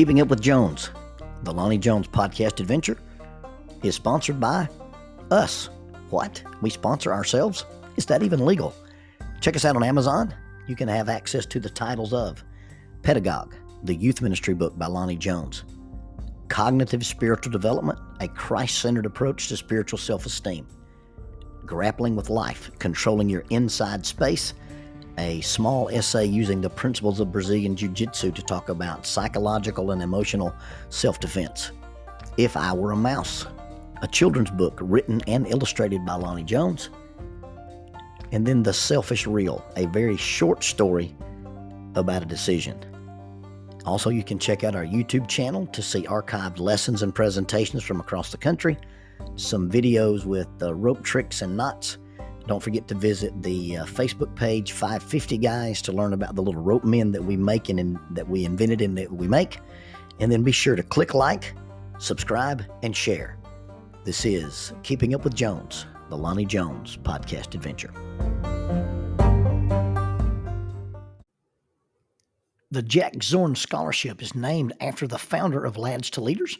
Keeping Up with Jones, the Lonnie Jones podcast adventure, is sponsored by us. What? We sponsor ourselves? Is that even legal? Check us out on Amazon. You can have access to the titles of Pedagogue, the youth ministry book by Lonnie Jones, Cognitive Spiritual Development, a Christ-centered approach to spiritual self-esteem, Grappling with Life, Controlling Your Inside Space, a small essay using the principles of Brazilian Jiu-Jitsu to talk about psychological and emotional self-defense, If I Were a Mouse, a children's book written and illustrated by Lonnie Jones, and then The Selfish Reel, a very short story about a decision. Also, you can check out our YouTube channel to see archived lessons and presentations from across the country, some videos with rope tricks and knots. Don't forget to visit the Facebook page 550 Guys to learn about the little rope men that we make and that we invented and that we make. And then be sure to click like, subscribe, and share. This is Keeping Up with Jones, the Lonnie Jones podcast adventure. The Jack Zorn Scholarship is named after the founder of Lads to Leaders,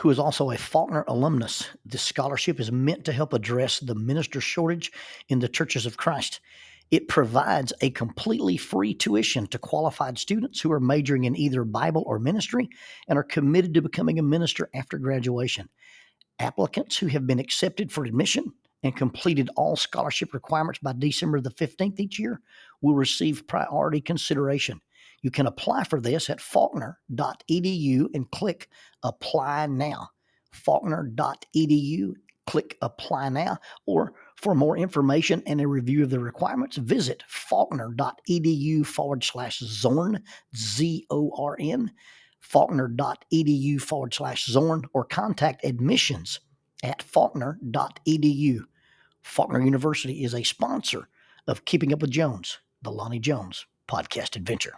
who is also a Faulkner alumnus. This scholarship is meant to help address the minister shortage in the churches of Christ. It provides a completely free tuition to qualified students who are majoring in either Bible or ministry and are committed to becoming a minister after graduation. Applicants who have been accepted for admission and completed all scholarship requirements by December the 15th each year will receive priority consideration. You can apply for this at faulkner.edu and click Apply Now. Faulkner.edu, click Apply Now. Or for more information and a review of the requirements, visit faulkner.edu/Zorn, Z-O-R-N, faulkner.edu/Zorn, or contact admissions at faulkner.edu. Faulkner University is a sponsor of Keeping Up with Jones, the Lonnie Jones podcast adventure.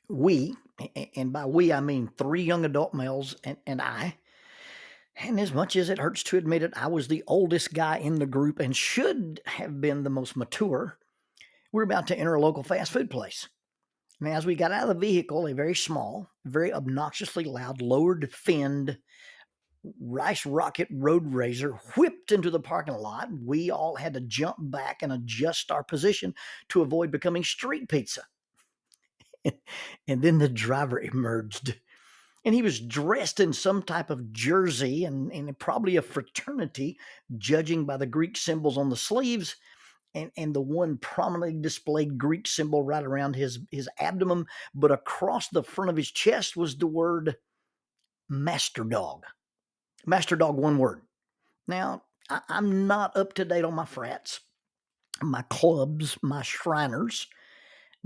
We, and by we I mean 3 young adult males and I, and as much as it hurts to admit it, I was the oldest guy in the group and should have been the most mature. We're about to enter a local fast food place. And as we got out of the vehicle, a very small, very obnoxiously loud, lowered finned rice rocket road racer whipped into the parking lot. We all had to jump back and adjust our position to avoid becoming street pizza. And then the driver emerged, and he was dressed in some type of jersey and probably a fraternity, judging by the Greek symbols on the sleeves and the one prominently displayed Greek symbol right around his abdomen. But across the front of his chest was the word Master Dog. Master Dog, one word. Now, I'm not up to date on my frats, my clubs, my Shriners,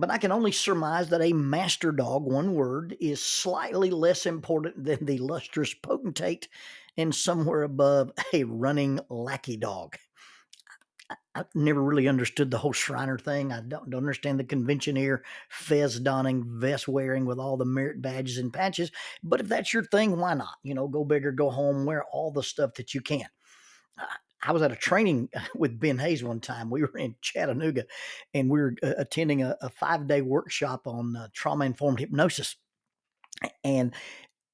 but I can only surmise that a master dog, one word, is slightly less important than the lustrous potentate and somewhere above a running lackey dog. I've never really understood the whole Shriner thing. I don't understand the conventioneer, fez donning, vest wearing with all the merit badges and patches. But if that's your thing, why not? Go big or go home, wear all the stuff that you can. I was at a training with Ben Hayes one time. We were in Chattanooga, and we were attending a 5-day workshop on trauma-informed hypnosis. And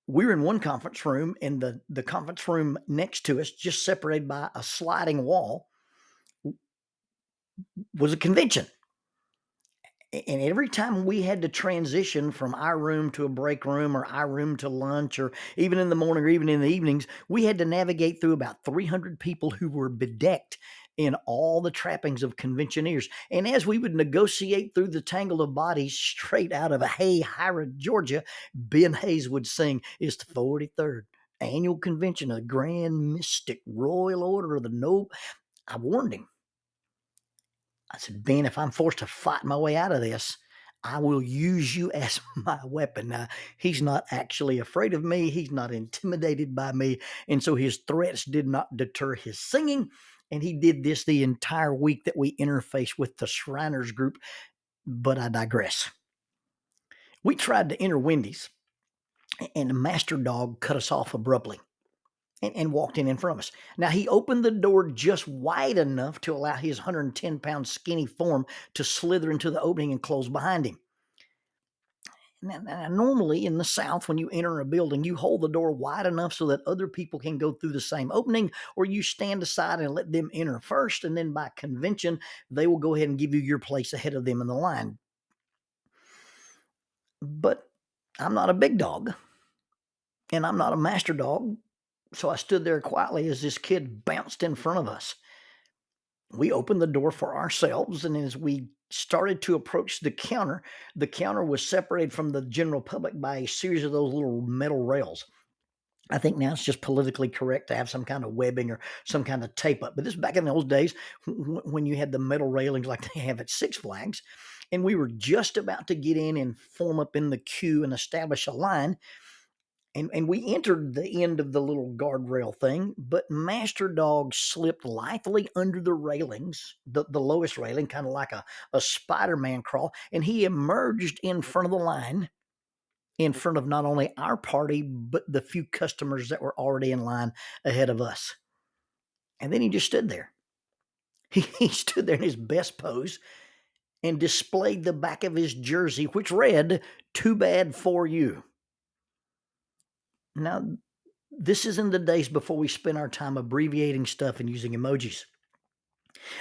we were in one conference room, and the conference room next to us, just separated by a sliding wall, was a convention. And every time we had to transition from our room to a break room or our room to lunch, or even in the morning or even in the evenings, we had to navigate through about 300 people who were bedecked in all the trappings of conventioneers. And as we would negotiate through the tangle of bodies straight out of Hey Hira, Georgia, Ben Hayes would sing, "It's the 43rd annual convention of the Grand Mystic Royal Order of the Noble." I warned him. I said, "Ben, if I'm forced to fight my way out of this, I will use you as my weapon." Now, he's not actually afraid of me. He's not intimidated by me. And so his threats did not deter his singing. And he did this the entire week that we interfaced with the Shriners group. But I digress. We tried to enter Wendy's, and the master dog cut us off abruptly. and walked in front of us. Now, he opened the door just wide enough to allow his 110-pound skinny form to slither into the opening and close behind him. Now, normally in the South, when you enter a building, you hold the door wide enough so that other people can go through the same opening, or you stand aside and let them enter first, and then by convention, they will go ahead and give you your place ahead of them in the line. But I'm not a big dog, and I'm not a master dog, so I stood there quietly as this kid bounced in front of us. We opened the door for ourselves, and as we started to approach the counter was separated from the general public by a series of those little metal rails. I think now it's just politically correct to have some kind of webbing or some kind of tape up. But this back in those days when you had the metal railings like they have at Six Flags, and we were just about to get in and form up in the queue and establish a line. And we entered the end of the little guardrail thing, but Master Dog slipped lithely under the railings, the lowest railing, kind of like a Spider-Man crawl, and he emerged in front of the line, in front of not only our party, but the few customers that were already in line ahead of us. And then he just stood there. He stood there in his best pose and displayed the back of his jersey, which read, "Too bad for you." Now, this is in the days before we spent our time abbreviating stuff and using emojis.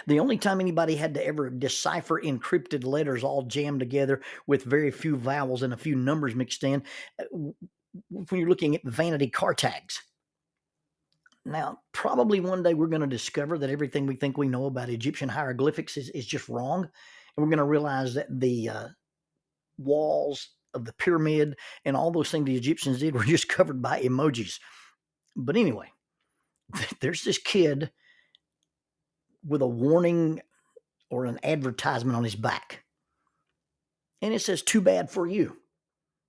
The only time anybody had to ever decipher encrypted letters all jammed together with very few vowels and a few numbers mixed in, when you're looking at vanity car tags. Now, probably one day we're going to discover that everything we think we know about Egyptian hieroglyphics is just wrong. And we're going to realize that the walls of the pyramid and all those things the Egyptians did were just covered by emojis. But anyway, there's this kid with a warning or an advertisement on his back. And it says, "Too bad for you."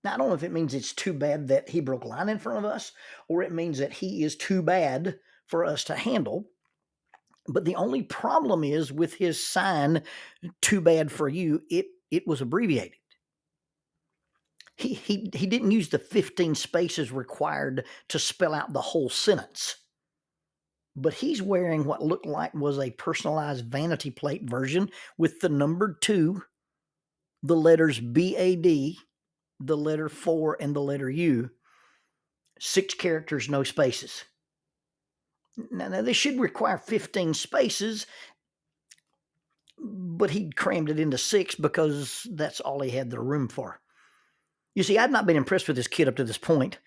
Now, I don't know if it means it's too bad that he broke line in front of us, or it means that he is too bad for us to handle. But the only problem is with his sign, "Too bad for you," it was abbreviated. He didn't use the 15 spaces required to spell out the whole sentence. But he's wearing what looked like was a personalized vanity plate version with the number 2, the letters BAD, the letter 4, and the letter U. 6 characters, no spaces. Now they should require 15 spaces, but he crammed it into 6 because that's all he had the room for. You see, I'd not been impressed with this kid up to this point,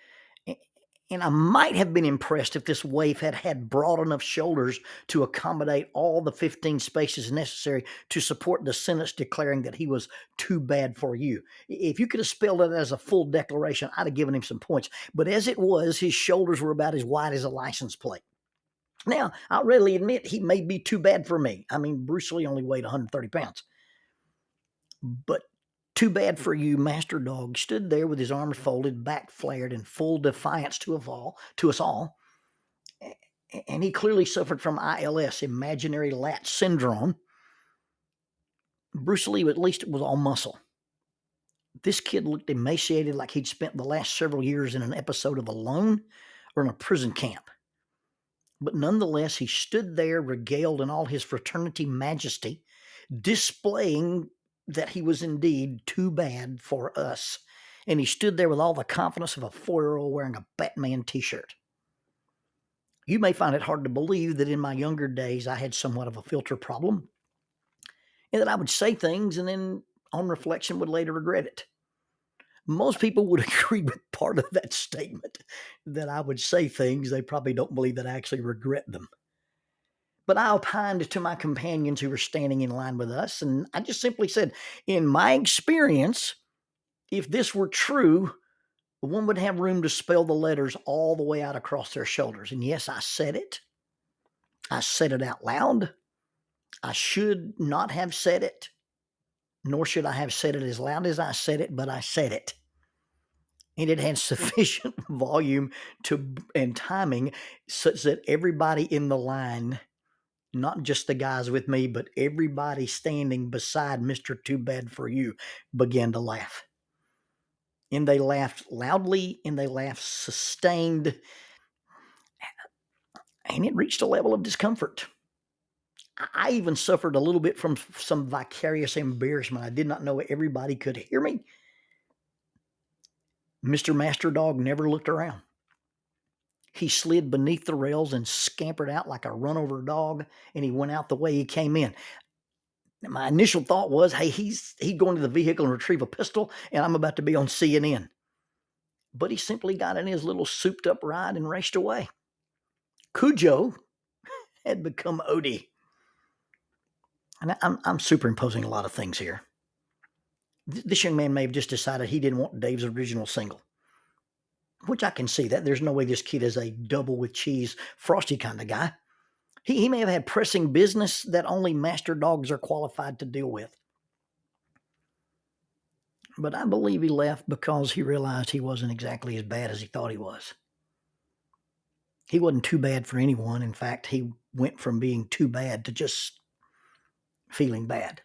and I might have been impressed if this waif had had broad enough shoulders to accommodate all the 15 spaces necessary to support the sentence declaring that he was too bad for you. If you could have spelled it as a full declaration, I'd have given him some points. But as it was, his shoulders were about as wide as a license plate. Now, I'll readily admit he may be too bad for me. I mean, Bruce Lee only weighed 130 pounds. But too bad for you, Master Dog stood there with his arms folded, back flared, in full defiance to us all. And he clearly suffered from ILS, imaginary lat syndrome. Bruce Lee, at least, was all muscle. This kid looked emaciated, like he'd spent the last several years in an episode of Alone or in a prison camp. But nonetheless, he stood there regaled in all his fraternity majesty, displaying that he was indeed too bad for us. And he stood there with all the confidence of a 4-year-old wearing a Batman t-shirt. You may find it hard to believe that in my younger days I had somewhat of a filter problem, and that I would say things and then on reflection would later regret it. Most people would agree with part of that statement, that I would say things they probably don't believe that I actually regret them. But I opined to my companions who were standing in line with us, and I just simply said, in my experience, if this were true, one would have room to spell the letters all the way out across their shoulders. And yes, I said it. I said it out loud. I should not have said it, nor should I have said it as loud as I said it, but I said it. And it had sufficient volume and timing such that everybody in the line, not just the guys with me, but everybody standing beside Mr. Too Bad for You, began to laugh. And they laughed loudly and they laughed sustained. And it reached a level of discomfort. I even suffered a little bit from some vicarious embarrassment. I did not know everybody could hear me. Mr. Master Dog never looked around. He slid beneath the rails and scampered out like a run-over dog, and he went out the way he came in. My initial thought was, hey, he'd go into the vehicle and retrieve a pistol, and I'm about to be on CNN. But he simply got in his little souped-up ride and raced away. Cujo had become Odie. And I'm superimposing a lot of things here. This young man may have just decided he didn't want Dave's original single, which I can see that. There's no way this kid is a double with cheese, frosty kind of guy. He may have had pressing business that only master dogs are qualified to deal with. But I believe he left because he realized he wasn't exactly as bad as he thought he was. He wasn't too bad for anyone. In fact, he went from being too bad to just feeling bad.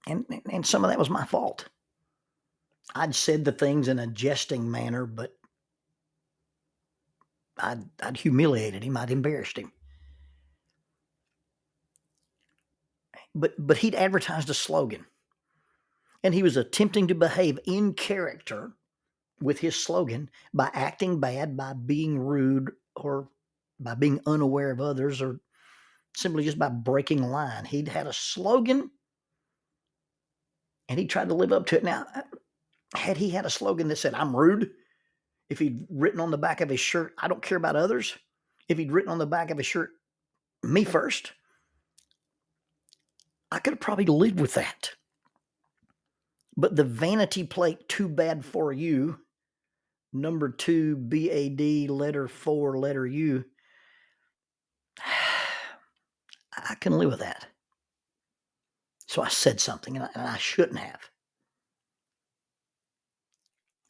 And some of that was my fault. I'd said the things in a jesting manner, but I'd humiliated him. I'd embarrassed him. But he'd advertised a slogan, and he was attempting to behave in character with his slogan by acting bad, by being rude, or by being unaware of others, or simply just by breaking line. He'd had a slogan, and he tried to live up to it. Now, had he had a slogan that said, I'm rude, if he'd written on the back of his shirt, I don't care about others, if he'd written on the back of his shirt, me first, I could have probably lived with that. But the vanity plate 2BAD4U, number 2, BAD, letter 4, letter U, I can live with that. So I said something, and I shouldn't have.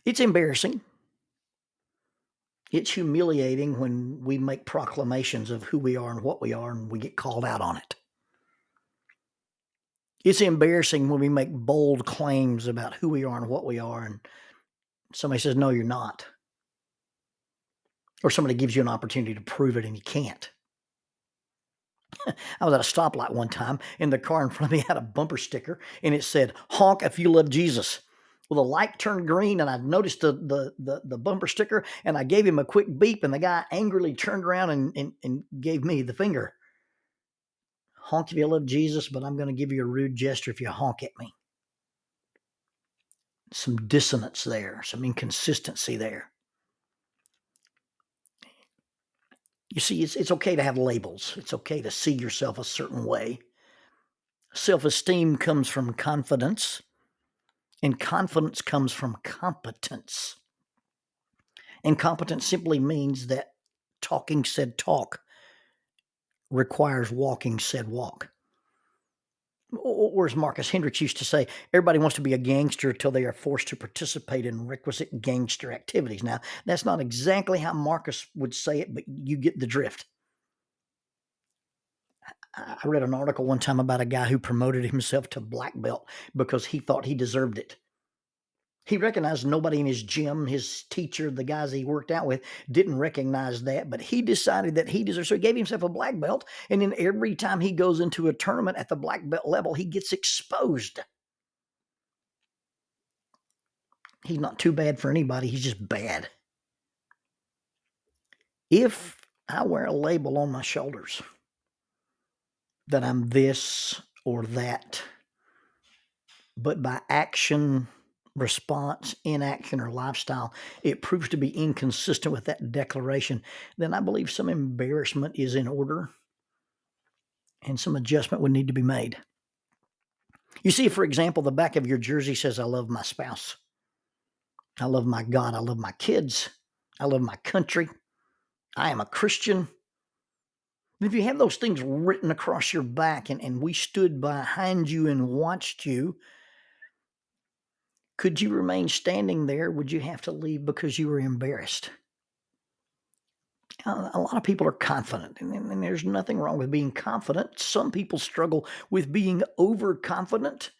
It's embarrassing. It's humiliating when we make proclamations of who we are and what we are, and we get called out on it. It's embarrassing when we make bold claims about who we are and what we are, and somebody says, no, you're not. Or somebody gives you an opportunity to prove it, and you can't. I was at a stoplight one time, and the car in front of me had a bumper sticker, and it said, honk if you love Jesus. Well, the light turned green, and I noticed the bumper sticker, and I gave him a quick beep, and the guy angrily turned around and gave me the finger. Honk if you love Jesus, but I'm going to give you a rude gesture if you honk at me. Some dissonance there, some inconsistency there. You see, it's okay to have labels. It's okay to see yourself a certain way. Self-esteem comes from confidence, and confidence comes from competence. And competence simply means that talking said talk requires walking said walk. Or as Marcus Hendricks used to say, everybody wants to be a gangster until they are forced to participate in requisite gangster activities. Now, that's not exactly how Marcus would say it, but you get the drift. I read an article one time about a guy who promoted himself to black belt because he thought he deserved it. He recognized nobody in his gym, his teacher, the guys he worked out with, didn't recognize that, but he decided that he deserved. So he gave himself a black belt, and then every time he goes into a tournament at the black belt level, he gets exposed. He's not too bad for anybody. He's just bad. If I wear a label on my shoulders that I'm this or that, but by action, response, inaction, or lifestyle, it proves to be inconsistent with that declaration, then I believe some embarrassment is in order and some adjustment would need to be made. You see, for example, the back of your jersey says, I love my spouse. I love my God. I love my kids. I love my country. I am a Christian. And if you have those things written across your back and we stood behind you and watched you, could you remain standing there? Would you have to leave because you were embarrassed? A lot of people are confident, and there's nothing wrong with being confident. Some people struggle with being overconfident,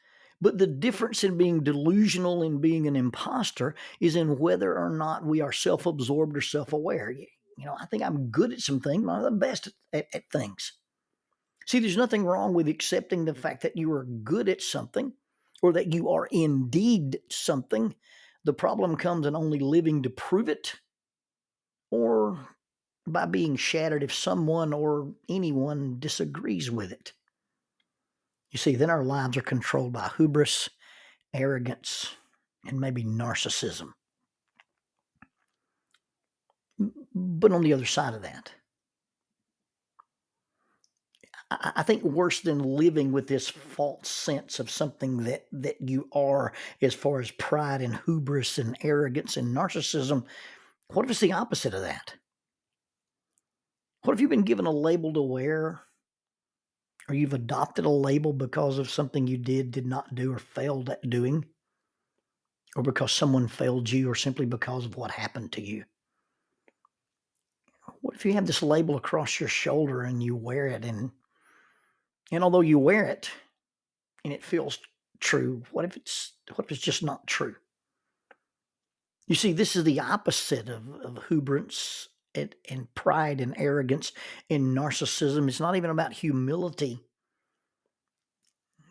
But the difference in being delusional and being an imposter is in whether or not we are self-absorbed or self-aware. I think I'm good at some things. I'm not the best at things. See, there's nothing wrong with accepting the fact that you are good at something or that you are indeed something. The problem comes in only living to prove it or by being shattered if someone or anyone disagrees with it. You see, then our lives are controlled by hubris, arrogance, and maybe narcissism. But on the other side of that, I think worse than living with this false sense of something that you are, as far as pride and hubris and arrogance and narcissism, what if it's the opposite of that? What if you've been given a label to wear, or you've adopted a label because of something you did not do, or failed at doing, or because someone failed you, or simply because of what happened to you? What if you have this label across your shoulder and you wear it, and although you wear it and it feels true, what if it's just not true? You see, this is the opposite of hubris and pride and arrogance and narcissism. It's not even about humility.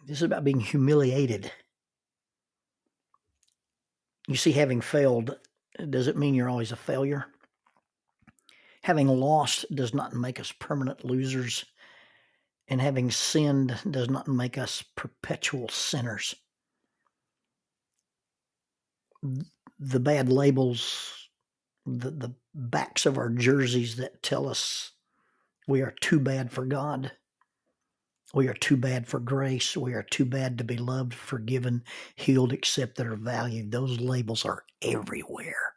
This is about being humiliated. You see, having failed doesn't mean you're always a failure. Having lost does not make us permanent losers. And having sinned does not make us perpetual sinners. The bad labels, the backs of our jerseys that tell us we are too bad for God, we are too bad for grace, we are too bad to be loved, forgiven, healed, accepted, or valued, those labels are everywhere.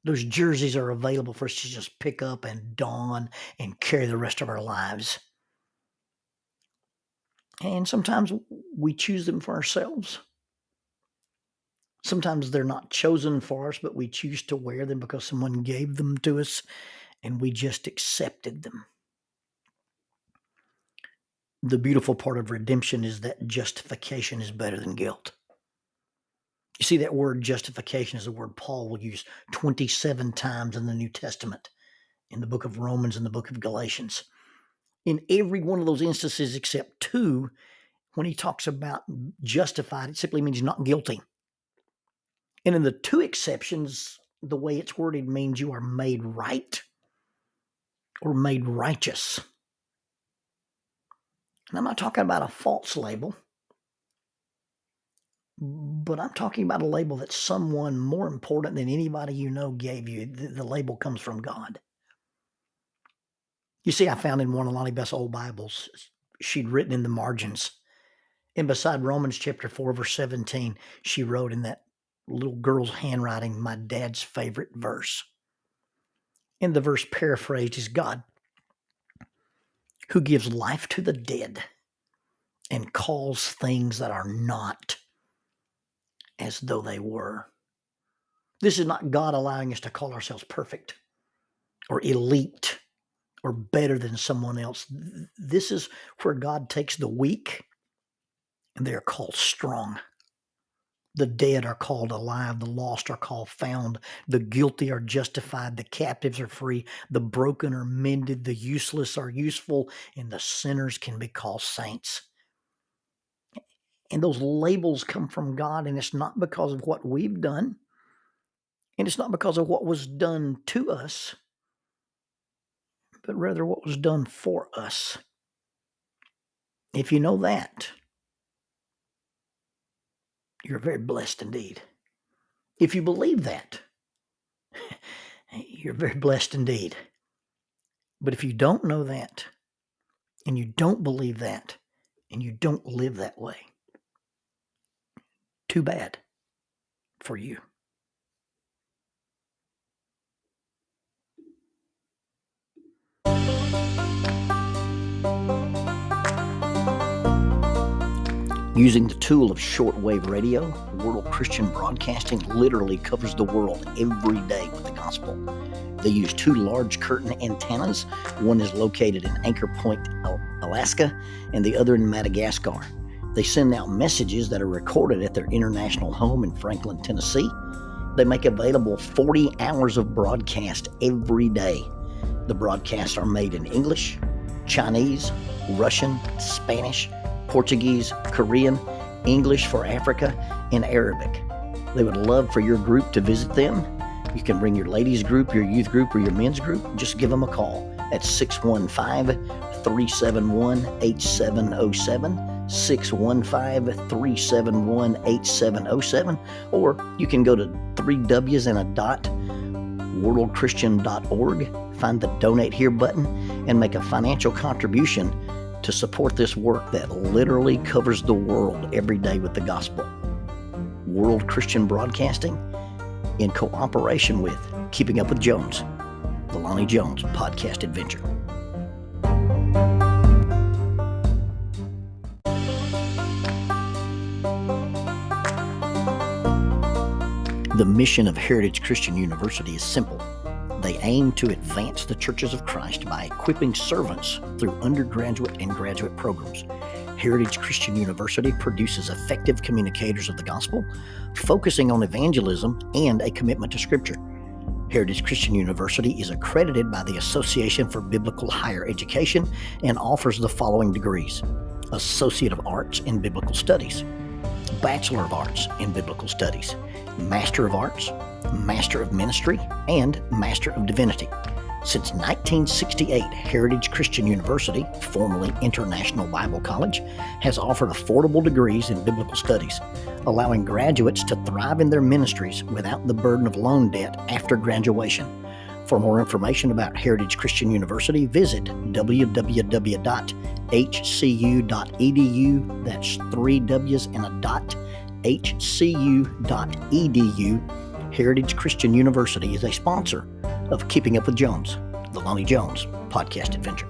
Those jerseys are available for us to just pick up and don and carry the rest of our lives. And sometimes we choose them for ourselves. Sometimes they're not chosen for us, but we choose to wear them because someone gave them to us and we just accepted them. The beautiful part of redemption is that justification is better than guilt. You see, that word justification is a word Paul will use 27 times in the New Testament, in the book of Romans and the book of Galatians. In every one of those instances except two, when he talks about justified, it simply means not guilty. And in the two exceptions, the way it's worded means you are made right or made righteous. And I'm not talking about a false label, but I'm talking about a label that someone more important than anybody you know gave you. The label comes from God. You see, I found in one of Lonnie Beth's old Bibles, she'd written in the margins, and beside Romans chapter 4, verse 17, she wrote in that little girl's handwriting, my dad's favorite verse. And the verse paraphrased is God, who gives life to the dead and calls things that are not as though they were. This is not God allowing us to call ourselves perfect or elite or better than someone else. This is where God takes the weak and they are called strong. The dead are called alive. The lost are called found. The guilty are justified. The captives are free. The broken are mended. The useless are useful. And the sinners can be called saints. And those labels come from God. And it's not because of what we've done. And it's not because of what was done to us. But rather what was done for us. If you know that, you're very blessed indeed. If you believe that, you're very blessed indeed. But if you don't know that, and you don't believe that, and you don't live that way, too bad for you. Using the tool of shortwave radio, World Christian Broadcasting literally covers the world every day with the gospel. They use two large curtain antennas. One is located in Anchor Point, Alaska, and the other in Madagascar. They send out messages that are recorded at their international home in Franklin, Tennessee. They make available 40 hours of broadcast every day. The broadcasts are made in English, Chinese, Russian, Spanish, Portuguese, Korean, English for Africa, and Arabic. They would love for your group to visit them. You can bring your ladies group, your youth group, or your men's group. Just give them a call at 615-371-8707. 615-371-8707, or you can go to 3Ws and a dot, worldchristian.org, find the donate here button, and make a financial contribution to support this work that literally covers the world every day with the gospel. World Christian Broadcasting, in cooperation with Keeping Up with Jones, the Lonnie Jones podcast adventure. The mission of Heritage Christian University is simple. They aim to advance the churches of Christ by equipping servants through undergraduate and graduate programs. Heritage Christian University produces effective communicators of the gospel, focusing on evangelism and a commitment to Scripture. Heritage Christian University is accredited by the Association for Biblical Higher Education and offers the following degrees: Associate of Arts in Biblical Studies, Bachelor of Arts in Biblical Studies, Master of Arts, Master of Ministry, and Master of Divinity. Since 1968, Heritage Christian University, formerly International Bible College, has offered affordable degrees in biblical studies, allowing graduates to thrive in their ministries without the burden of loan debt after graduation. For more information about Heritage Christian University, visit www.hcu.edu. That's 3Ws and a dot, hcu.edu. Heritage Christian University is a sponsor of Keeping Up with Jones, the Lonnie Jones podcast adventure.